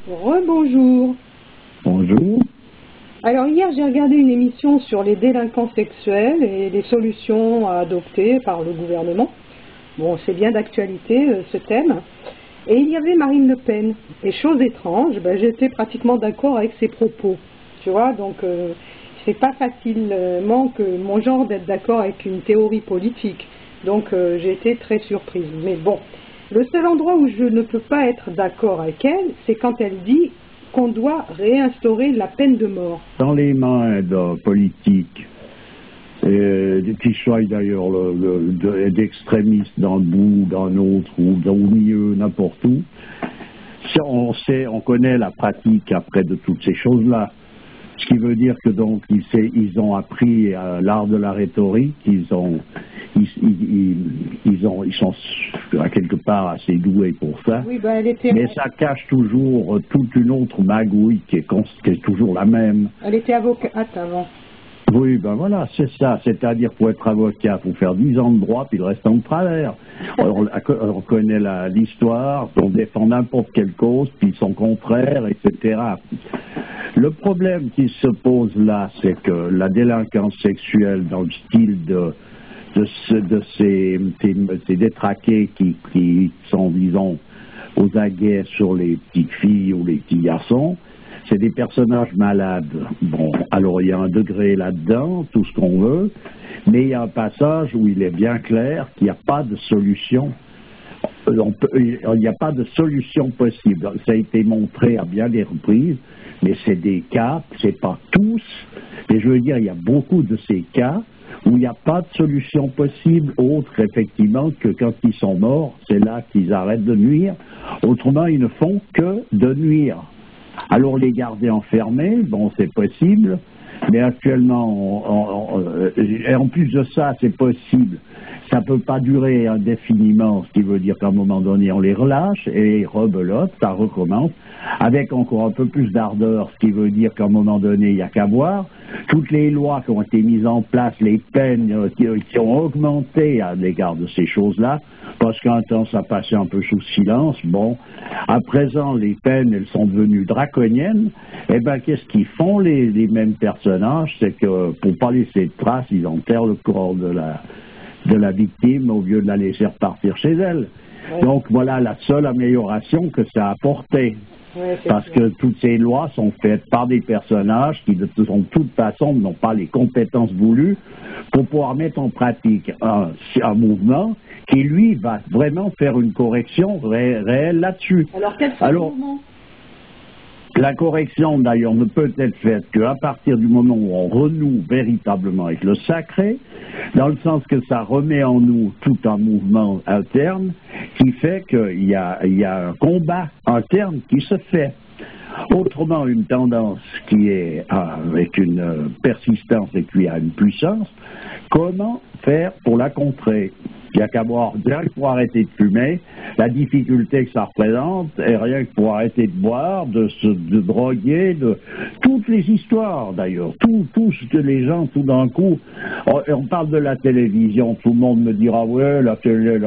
Rebonjour. Bonjour. Alors hier j'ai regardé une émission sur les délinquants sexuels et les solutions à adopter par le gouvernement. Bon, c'est bien d'actualité ce thème. Et il y avait Marine Le Pen. Et chose étrange, j'étais pratiquement d'accord avec ses propos. Tu vois, donc c'est pas facilement que mon genre d'être d'accord avec une théorie politique. Donc j'ai été très surprise. Mais bon, le seul endroit où je ne peux pas être d'accord avec elle, c'est quand elle dit qu'on doit réinstaurer la peine de mort. Dans les mains d'un politique, qui soient d'ailleurs d'extrémistes dans le bout, dans l'autre, ou au milieu, n'importe où, on connaît la pratique après de toutes ces choses-là. Ce qui veut dire que donc ils ont appris l'art de la rhétorique, ils sont à quelque part assez doués pour ça. Oui, mais ça cache toujours toute une autre magouille qui est toujours la même. Elle était avocate avant. Oui, ben voilà, c'est ça. C'est-à-dire, pour être avocat, il faut faire 10 ans de droit, puis le reste en travers. On connaît l'histoire, on défend n'importe quelle cause, puis son contraire, etc. Le problème qui se pose là, c'est que la délinquance sexuelle dans le style de ces détraqués qui sont, disons, aux aguets sur les petites filles ou les petits garçons, c'est des personnages malades. Bon, alors il y a un degré là-dedans, tout ce qu'on veut, mais il y a un passage où il est bien clair qu'il n'y a pas de solution. Il n'y a pas de solution possible. Ça a été montré à bien des reprises, mais c'est des cas, c'est pas tous, mais je veux dire, il y a beaucoup de ces cas où il n'y a pas de solution possible autre, effectivement, que quand ils sont morts, c'est là qu'ils arrêtent de nuire. Autrement, ils ne font que de nuire. Alors les garder enfermés, bon, c'est possible, mais actuellement, et en plus de ça, c'est possible. Ça ne peut pas durer indéfiniment, ce qui veut dire qu'à un moment donné, on les relâche et rebelote, ça recommence, avec encore un peu plus d'ardeur, ce qui veut dire qu'à un moment donné, il n'y a qu'à voir. Toutes les lois qui ont été mises en place, les peines qui ont augmenté à l'égard de ces choses-là, parce qu'un temps, ça passait un peu sous silence. Bon, à présent, les peines, elles sont devenues draconiennes. Eh bien, qu'est-ce qu'ils font, les mêmes personnages? C'est que, pour ne pas laisser de traces, ils enterrent le corps de la victime au lieu de la laisser repartir chez elle. Oui. Donc voilà la seule amélioration que ça a apporté. Oui, parce que toutes ces lois sont faites par des personnages qui de toute façon n'ont pas les compétences voulues pour pouvoir mettre en pratique un mouvement qui lui va vraiment faire une correction réelle là-dessus. Alors quel est le mouvement ? La correction, d'ailleurs, ne peut être faite qu'à partir du moment où on renoue véritablement avec le sacré, dans le sens que ça remet en nous tout un mouvement interne qui fait qu'il y a un combat interne qui se fait. Autrement, une tendance qui est avec une persistance et qui a une puissance, comment faire pour la contrer ? Il n'y a qu'à boire, rien que pour arrêter de fumer, la difficulté que ça représente, et rien que pour arrêter de boire, de droguer, de toutes les histoires d'ailleurs, tout ce que les gens, tout d'un coup, on parle de la télévision, tout le monde me dira, ouais, la télé, je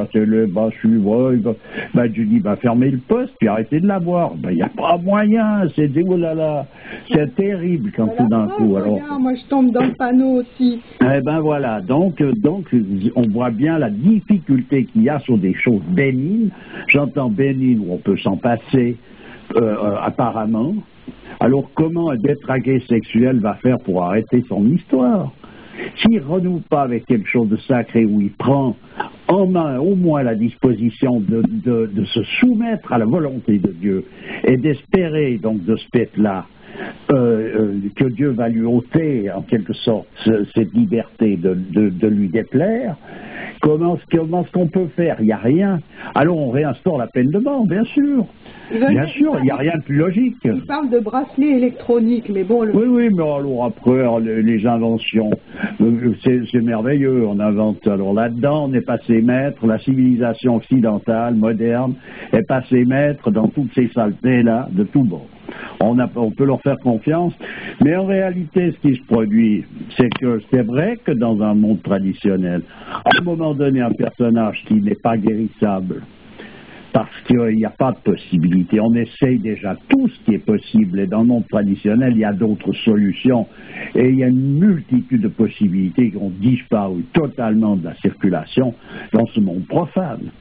dis, fermez le poste, puis arrêtez de la boire. Il n'y a pas moyen, c'est terrible quand tout d'un coup. Alors, moi je tombe dans le panneau aussi. Eh ben voilà, donc on voit bien la difficulté qu'il y a sur des choses bénignes. J'entends bénignes où on peut s'en passer apparemment. Alors comment un détraqué sexuel va faire pour arrêter son histoire? S'il ne renoue pas avec quelque chose de sacré où il prend en main au moins la disposition de se soumettre à la volonté de Dieu et d'espérer donc de ce fait-là que Dieu va lui ôter en quelque sorte cette liberté de lui déplaire, comment est-ce qu'on peut faire? Il n'y a rien. Alors on réinstaure la peine de mort, bien sûr. Bien sûr, il n'y a rien de plus logique. Il parle de bracelet électronique, mais bon... Oui, mais alors après, les inventions, c'est merveilleux, on invente. Alors là-dedans, on est passé maître, la civilisation occidentale, moderne, est passé maître dans toutes ces saletés-là, de tout bord. On peut leur faire confiance, mais en réalité, ce qui se produit, c'est que c'est vrai que dans un monde traditionnel, à un moment donné, un personnage qui n'est pas guérissable, parce qu'il n'y a pas de possibilité. On essaye déjà tout ce qui est possible, et dans le monde traditionnel, il y a d'autres solutions, et il y a une multitude de possibilités qui ont disparu totalement de la circulation dans ce monde profane.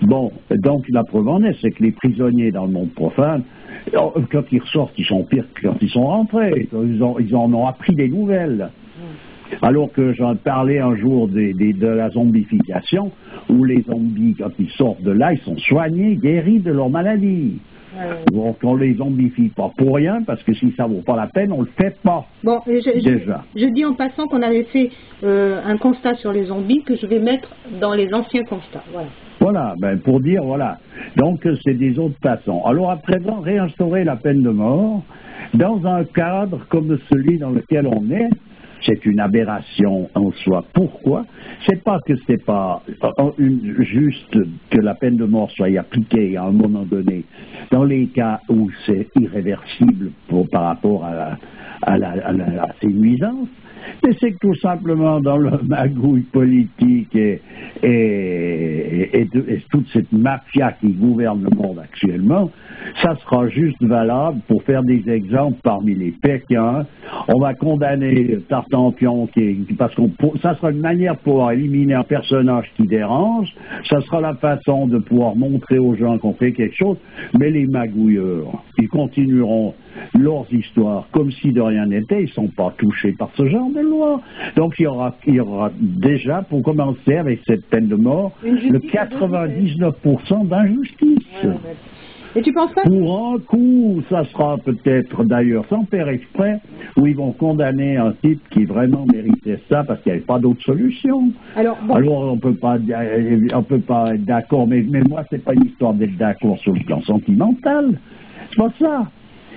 Bon, donc la preuve en est, c'est que les prisonniers dans le monde profane, quand ils ressortent, ils sont pires que quand ils sont rentrés. Ils en ont appris des nouvelles. Alors que j'en parlais un jour de la zombification, où les zombies, quand ils sortent de là, ils sont soignés, guéris de leur maladie. Donc on les zombifie pas pour rien, parce que si ça vaut pas la peine, on le fait pas. Bon, je dis en passant qu'on avait fait un constat sur les zombies que je vais mettre dans les anciens constats. Voilà. Voilà, ben pour dire, voilà. Donc c'est des autres façons. Alors à présent, réinstaurer la peine de mort dans un cadre comme celui dans lequel on est, c'est une aberration en soi. Pourquoi? C'est pas que c'est pas juste que la peine de mort soit appliquée à un moment donné, dans les cas où c'est irréversible par rapport à ces nuisances, mais c'est que tout simplement dans le magouille politique et toute cette mafia qui gouverne le monde actuellement, ça sera juste valable pour faire des exemples parmi les Pékins. On va condamner Tartampion, parce que ça sera une manière de pouvoir éliminer un personnage qui dérange, ça sera la façon de pouvoir montrer aux gens qu'on fait quelque chose, mais les magouilleurs, ils continueront leurs histoires comme si de rien n'était, ils ne sont pas touchés par ce genre de loi. Donc il y aura déjà, pour commencer avec cette peine de mort, le 99% d'injustice. Et tu penses pas? Pour un coup, ça sera peut-être d'ailleurs sans faire exprès, où ils vont condamner un type qui vraiment méritait ça parce qu'il n'y avait pas d'autre solution. Alors on peut pas être d'accord, mais moi c'est pas une histoire d'être d'accord sur le plan sentimental. C'est pas ça.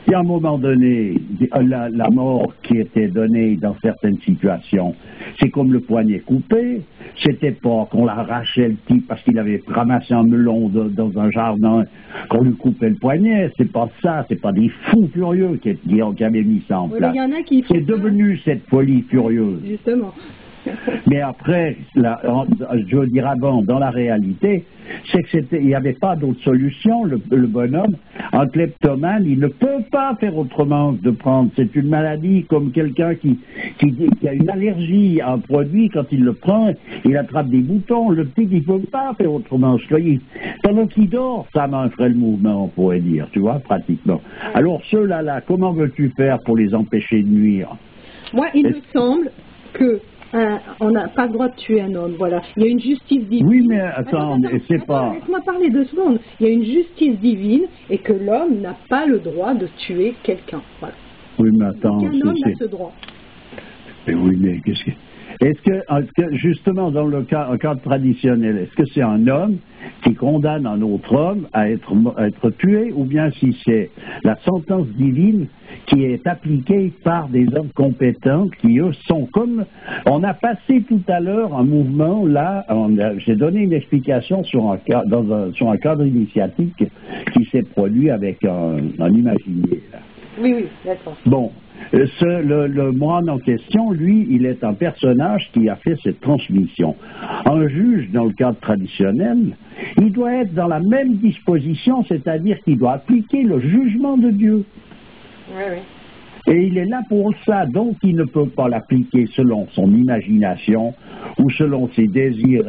Il y a un moment donné, la mort qui était donnée dans certaines situations, c'est comme le poignet coupé. C'était pas qu'on l'arrachait le type parce qu'il avait ramassé un melon dans un jardin, qu'on lui coupait le poignet. C'est pas ça, c'est pas des fous furieux qui avaient mis ça en place. C'est devenu cette folie furieuse. Justement. Mais après, je veux dire avant, dans la réalité, c'est que il n'y avait pas d'autre solution. Le bonhomme, un kleptomane, il ne peut pas faire autrement que de prendre. C'est une maladie comme quelqu'un qui a une allergie à un produit. Quand il le prend, il attrape des boutons. Le petit, il ne peut pas faire autrement. Pendant qu'il dort, sa main ferait le mouvement, on pourrait dire, tu vois, pratiquement. Alors ceux-là, comment veux-tu faire pour les empêcher de nuire? Moi, il me semble que on n'a pas le droit de tuer un homme, voilà. Il y a une justice divine. Oui, mais attends, c'est pas... Laisse-moi parler 2 secondes. Il y a une justice divine et que l'homme n'a pas le droit de tuer quelqu'un, voilà. Oui, mais attends... Aucun homme n'a ce droit. Mais oui, mais qu'est-ce que... Est-ce que, justement, dans le cadre traditionnel, est-ce que c'est un homme qui condamne un autre homme à être tué, ou bien si c'est la sentence divine qui est appliquée par des hommes compétents qui, eux, sont comme... On a passé tout à l'heure un mouvement, là, j'ai donné une explication sur un cadre initiatique qui s'est produit avec un imaginaire. Oui, d'accord. Bon. Le moine en question, lui, il est un personnage qui a fait cette transmission. Un juge, dans le cadre traditionnel, il doit être dans la même disposition, c'est-à-dire qu'il doit appliquer le jugement de Dieu. Oui. Et il est là pour ça, donc il ne peut pas l'appliquer selon son imagination ou selon ses désirs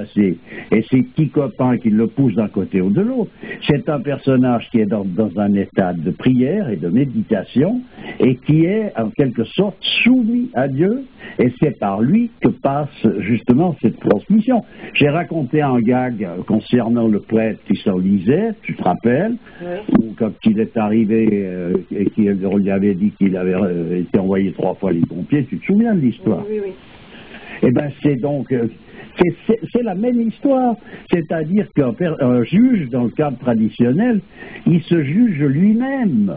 et ses petits copains qui le poussent d'un côté ou de l'autre. C'est un personnage qui est dans un état de prière et de méditation et qui est en quelque sorte soumis à Dieu, et c'est par lui que passe justement cette transmission. J'ai raconté un gag concernant le prêtre qui s'enlisait, tu te rappelles, où quand il est arrivé et qu'on lui avait dit qu'il avait été envoyé 3 fois les pompiers, tu te souviens de l'histoire? Oui. Eh bien, c'est donc... c'est la même histoire, c'est-à-dire qu'un juge, dans le cadre traditionnel, il se juge lui-même.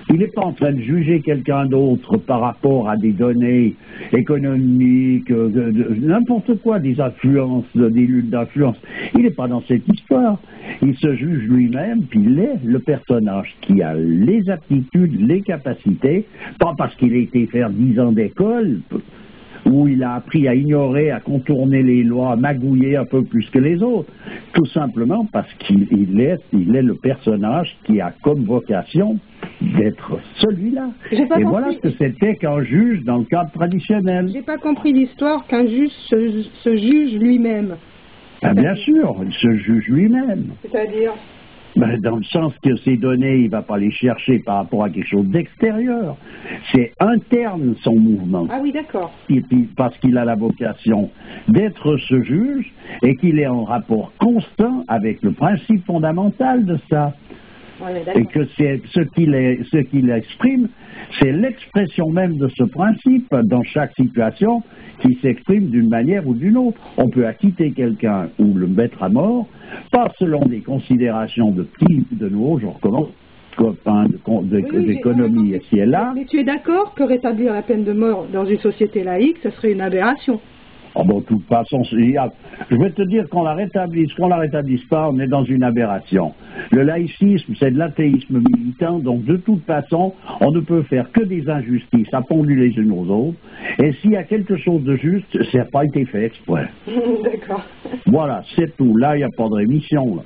Il n'est pas en train de juger quelqu'un d'autre par rapport à des données économiques, n'importe quoi, des influences, des luttes d'influence. Il n'est pas dans cette histoire. Il se juge lui-même, puis il est le personnage qui a les aptitudes, les capacités, pas parce qu'il a été faire 10 ans d'école, où il a appris à ignorer, à contourner les lois, à magouiller un peu plus que les autres. Tout simplement parce qu'il est le personnage qui a comme vocation d'être celui-là. Et voilà ce que c'était qu'un juge dans le cadre traditionnel. J'ai pas compris l'histoire qu'un juge se juge lui-même. Ah, bien sûr, il se juge lui-même. C'est-à-dire? Ben, dans le sens que ces données, il ne va pas les chercher par rapport à quelque chose d'extérieur. C'est interne son mouvement. Ah oui, d'accord. Parce qu'il a la vocation d'être ce juge et qu'il est en rapport constant avec le principe fondamental de ça. Ouais, et que c'est ce qu'il exprime, c'est l'expression même de ce principe dans chaque situation qui s'exprime d'une manière ou d'une autre. On peut acquitter quelqu'un ou le mettre à mort, pas selon des considérations de nous, je recommence, copains d'économie ici et là. Mais tu es d'accord que rétablir la peine de mort dans une société laïque, ce serait une aberration? Oh bon, de toute façon, je vais te dire qu'on la rétablisse pas, on est dans une aberration. Le laïcisme, c'est de l'athéisme militant, donc de toute façon, on ne peut faire que des injustices appendues les unes aux autres, et s'il y a quelque chose de juste, ça n'a pas été fait exprès. D'accord. Voilà, c'est tout. Là, il n'y a pas de rémission, là.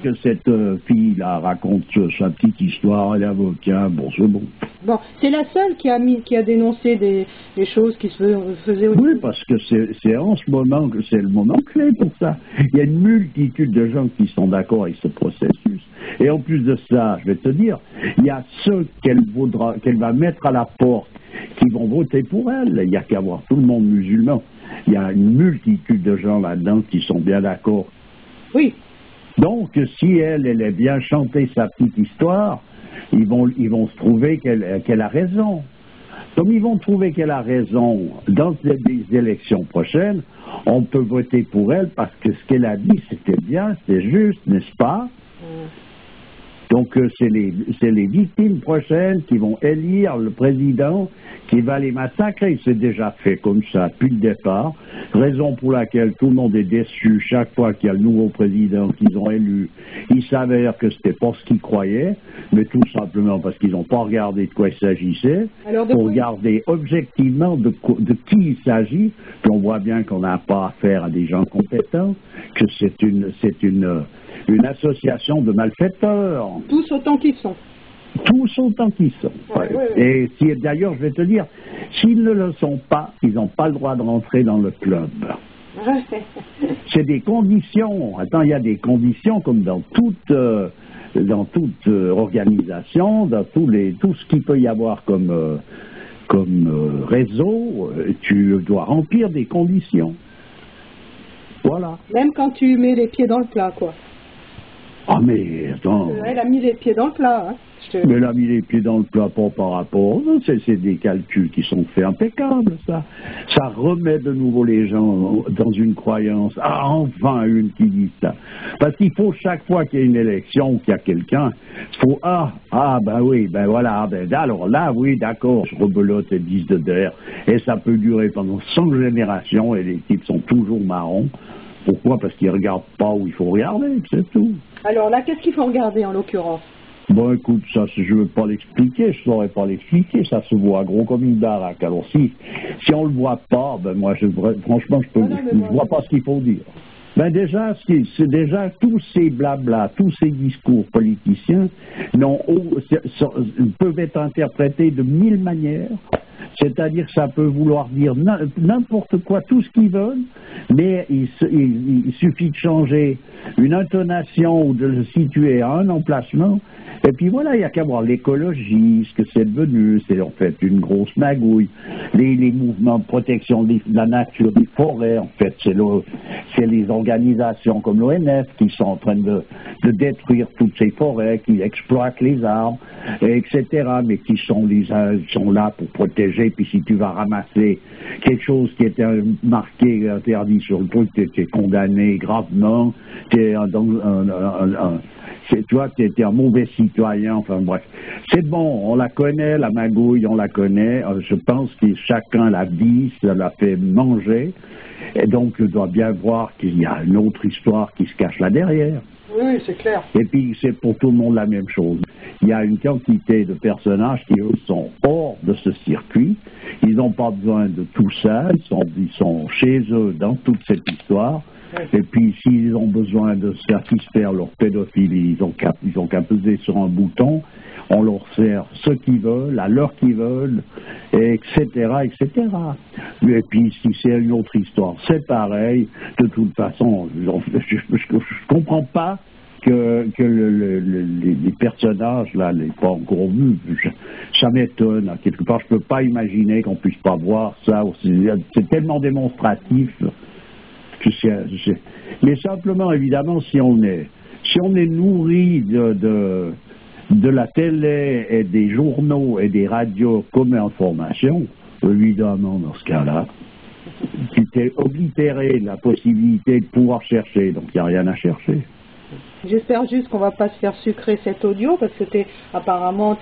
Que cette fille-là raconte sa petite histoire, elle est avocat, bon, c'est bon. Bon, c'est la seule qui a dénoncé des choses qui se faisaient au Oui, parce que c'est en ce moment que c'est le moment clé pour ça. Il y a une multitude de gens qui sont d'accord avec ce processus. Et en plus de ça, je vais te dire, il y a ceux qu'elle va mettre à la porte qui vont voter pour elle. Il n'y a qu'à voir tout le monde musulman. Il y a une multitude de gens là-dedans qui sont bien d'accord. Oui. Donc, si elle est bien chanté sa petite histoire, ils vont se trouver qu'elle a raison. Comme ils vont trouver qu'elle a raison dans les élections prochaines, on peut voter pour elle parce que ce qu'elle a dit, c'était bien, c'est juste, n'est-ce pas? Donc, c'est les victimes prochaines qui vont élire le président qui va les massacrer. C'est déjà fait comme ça depuis le départ. Raison pour laquelle tout le monde est déçu chaque fois qu'il y a le nouveau président qu'ils ont élu. Il s'avère que c'était pas ce qu'ils croyaient, mais tout simplement parce qu'ils n'ont pas regardé de quoi il s'agissait. Pour regarder objectivement de qui il s'agit, puis on voit bien qu'on n'a pas affaire à des gens compétents, que c'est une association de malfaiteurs. Tous autant qu'ils sont. Tous autant qu'ils sont. Ouais, ouais. Et d'ailleurs, je vais te dire, s'ils ne le sont pas, ils n'ont pas le droit de rentrer dans le club. C'est des conditions. Attends, il y a des conditions comme dans toute organisation, dans tout ce qu'il peut y avoir comme réseau, tu dois remplir des conditions. Voilà. Même quand tu mets les pieds dans le plat, quoi. Ah mais attends. Elle a mis les pieds dans le plat, hein. Mais elle a mis les pieds dans le plat pas par rapport. C'est des calculs qui sont faits impeccables, ça. Ça remet de nouveau les gens dans une croyance. Ah, enfin une qui dit ça. Parce qu'il faut chaque fois qu'il y a une élection ou qu'il y a quelqu'un, il faut ben oui, ben voilà, ben alors là, oui, d'accord, je rebelote et 10 de d'air. Et ça peut durer pendant 100 générations et les types sont toujours marrons. Pourquoi? Parce qu'ils ne regardent pas où il faut regarder, c'est tout. Alors là, qu'est-ce qu'il faut regarder en l'occurrence? Bon, écoute, ça, je ne veux pas l'expliquer, je ne saurais pas l'expliquer, ça se voit gros comme une baraque. Alors si on ne le voit pas, ben moi, franchement, je ne vois pas ce qu'il faut dire. Ben déjà, c'est déjà tous ces blabla, tous ces discours politiciens peuvent être interprétés de 1000 manières. C'est-à-dire que ça peut vouloir dire n'importe quoi, tout ce qu'ils veulent, mais il suffit de changer une intonation ou de le situer à un emplacement. Et puis voilà, il n'y a qu'à voir l'écologie, ce que c'est devenu, c'est en fait une grosse magouille. Les mouvements de protection de la nature, des forêts, en fait, c'est les organisations comme l'ONF qui sont en train de détruire toutes ces forêts, qui exploitent les arbres, etc., mais qui sont là pour protéger. Puis si tu vas ramasser quelque chose qui était marqué, interdit sur le truc, tu es condamné gravement, tu vois, tu étais un mauvais citoyen, enfin bref. C'est bon, on la connaît, la magouille, on la connaît. Je pense que chacun la vit, ça la fait manger. Et donc, je dois bien voir qu'il y a une autre histoire qui se cache là derrière. Oui, c'est clair. Et puis c'est pour tout le monde la même chose. Il y a une quantité de personnages qui, eux, sont hors de ce circuit. Ils n'ont pas besoin de tout ça. Ils sont chez eux dans toute cette histoire. Et puis, s'ils ont besoin de satisfaire leur pédophilie, ils ont qu'à peser sur un bouton. On leur sert ce qu'ils veulent, à l'heure qu'ils veulent, etc., etc. Et puis, si c'est une autre histoire, c'est pareil. De toute façon, je ne comprends pas que les personnages, là, les pas encore vus, ça m'étonne. Quelque part, je ne peux pas imaginer qu'on ne puisse pas voir ça. C'est tellement démonstratif. Mais simplement, évidemment, si on est nourri de la télé et des journaux et des radios comme information, évidemment, dans ce cas-là, c'était oblitérer la possibilité de pouvoir chercher, donc il n'y a rien à chercher. J'espère juste qu'on ne va pas se faire sucrer cet audio, parce que apparemment,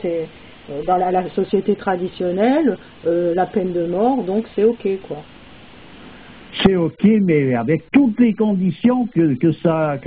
dans la société traditionnelle, la peine de mort, donc c'est ok, quoi. C'est ok, mais avec toutes les conditions que ça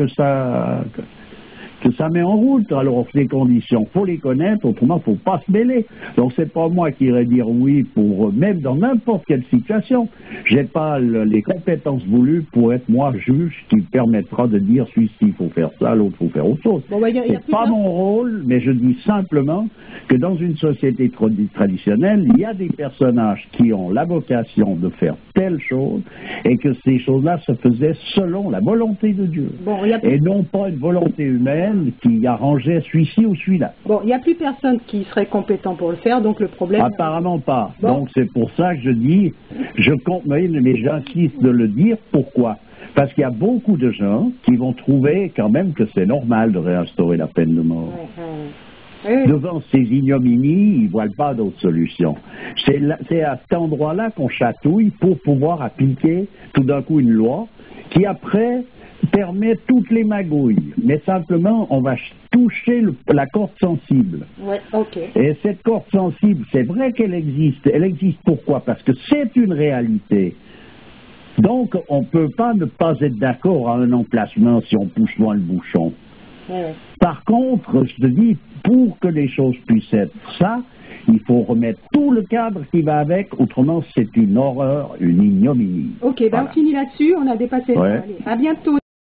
met en route. Alors, ces conditions, faut les connaître, autrement, faut pas se mêler. Donc, c'est pas moi qui irais dire oui pour, même dans n'importe quelle situation. J'ai pas les compétences voulues pour être, moi, juge qui permettra de dire celui-ci, il faut faire ça, l'autre, il faut faire autre chose. Bon, c'est pas mon rôle, mais je dis simplement que dans une société traditionnelle, il y a des personnages qui ont la vocation de faire telle chose et que ces choses-là se faisaient selon la volonté de Dieu. Bon, et non pas une volonté humaine qui arrangeait celui-ci ou celui-là. Bon, il n'y a plus personne qui serait compétent pour le faire, donc le problème... Apparemment pas. Bon. Donc c'est pour ça que je dis, mais j'insiste de le dire, pourquoi? Parce qu'il y a beaucoup de gens qui vont trouver quand même que c'est normal de réinstaurer la peine de mort. Devant ces ignominies, ils ne voient pas d'autre solution. C'est à cet endroit-là qu'on chatouille pour pouvoir appliquer tout d'un coup une loi qui après permet toutes les magouilles. Mais simplement, on va toucher la corde sensible. Ouais, ok. Et cette corde sensible, c'est vrai qu'elle existe. Elle existe pourquoi? Parce que c'est une réalité. Donc, on ne peut pas ne pas être d'accord à un emplacement si on pousse loin le bouchon. Ouais. Par contre, je te dis, pour que les choses puissent être ça, il faut remettre tout le cadre qui va avec, autrement c'est une horreur, une ignominie. Ok, ben voilà. On finit là-dessus, on a dépassé le temps. Allez, à bientôt.